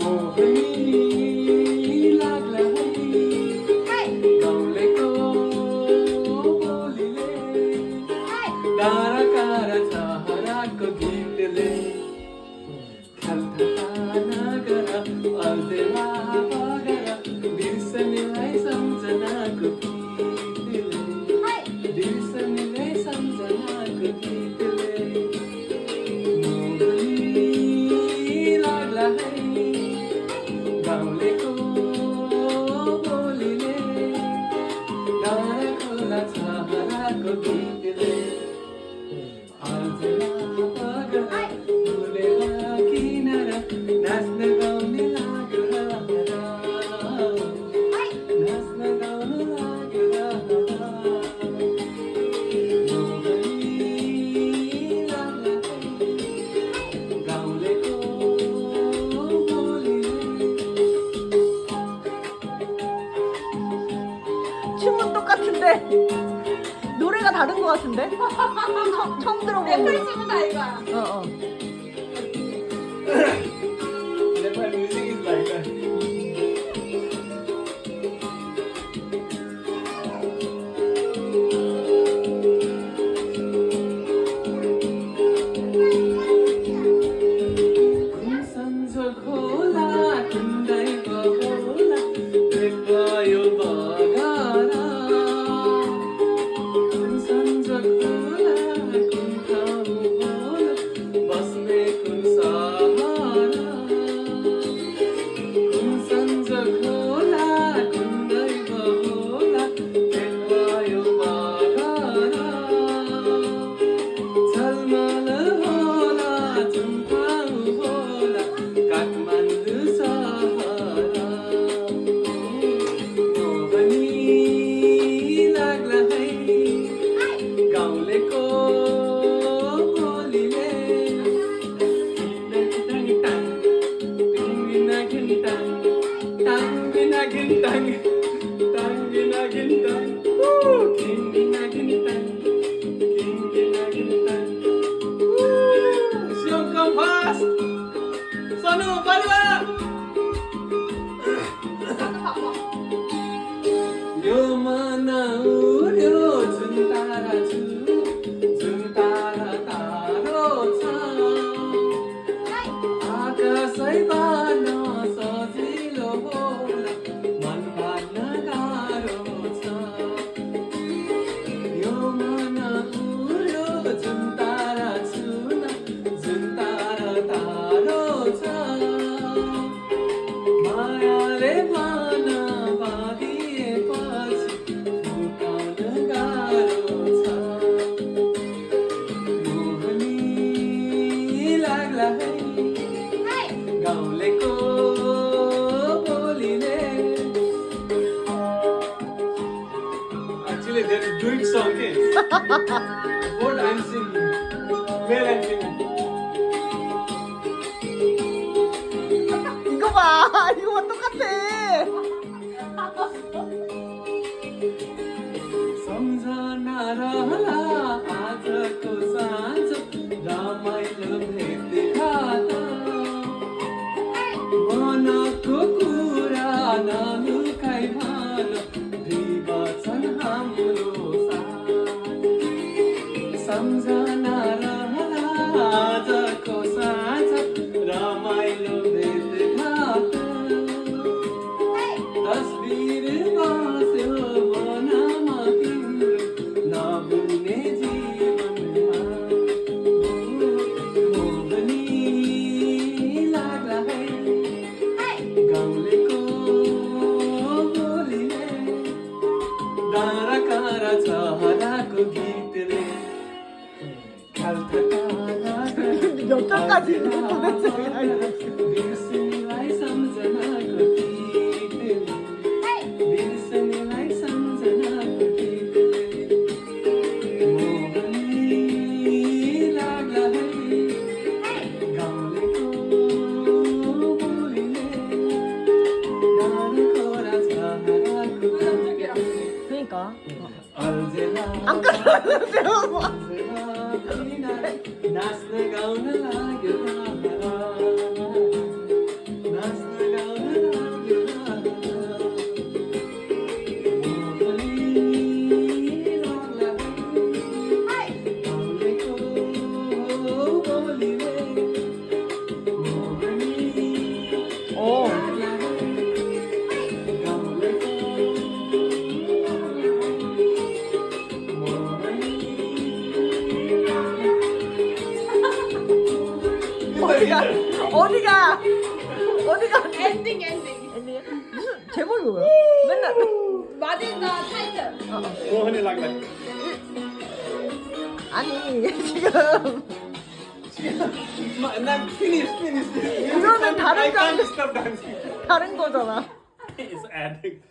मोहनी लाग्ला है गाउँलेको बोलीले कारा कारा चहराको गीतले खल्थता नगर अल्देला बगर बिर्सनेलाई सम्झनाको गीतले बिर्सनेलाई सम्झनाको गीतले मोहनी लाग्ला है गाउँलेको बोलीले डाँडा खोला छहराको गीतले आजला बगर फुलेला किनारा नाच्न गाउने लाग्यो राहरा नाच्न गाउन लाग्यो राहरा मोहनी लाग्ला है गाउँलेको बोलीले 춤은 똑같은데 노래가 다른 것 같은데? 처음 들어보는 애플 춤이다 이거야. 어. Nepal music is like that. कुन संजोग होला कुन दैव होला भेट्यो बगारा कुन संजोग होला कुन ठाउँ होला बस्ने कुन सहारा कुन संजोग होला कुन दैव होला भेट्यो बगारा झलमल होला जुन ठाउँ होला काठमाडौँ सहरा मोहनी लाग्ला है गाउँलेको बोलीले टाङ बिना घिन्टाङ टाङ बिना घिन्टाङ टाङ बिना घिन्टाङ घिन बिना घिन्टाङ घिन बिना घिन्टाङ Show come fast! Sonu, balwa! यो मन उड्यो जुन तारा जुन तारा तारो छ आकाशै बाँड्न सजिलो होला मन बाँड्न गाह्रो छ यो मन उड्यो जुन तारा जुन तारा तारो छ मायाले मन बाँधिएपछि फुटाउन गाह्रो छ मोहनी लाग्ला है गाउँलेको बोलीले Actually, there is duet song, okay? What I'm singing, where I'm singing. 이거 봐 이거만 똑같아 सम्झना रहला आजको साँझ रमाइलो भेटघाट मनको कुरा नलुकाई भन दुई हाम्रो साथ सम्झना रहला आजको साँझ रमाइलो भेटघाट तस्बिर बस्यो मनमा तिम्रो नभुल्ने जीवनमा मोहनी लाग्ला है गाउँलेको बोलीले डाँडा काँडा चहराको गीतले खाल्थता 몇 장까지 도대체 बिर्सनेलाई सम्झनाको गीतले बिर्सनेलाई सम्झनाको गीतले मोहनी लाग्ला है गाउँलेको बोलीले डाँडा खोला छहराको गीतले 그러니까 अर्जेला 안 끊어요 नाच्न गाउन लाग्यो 어디가 엔딩 엔딩. 엔딩이야? 무슨 제목이 뭐야? 맨날 What is the title? Rohan like that. 아니 지금 Finish. 이거는 다른 I 거 can't stop dancing. 다른 거잖아. It's adding.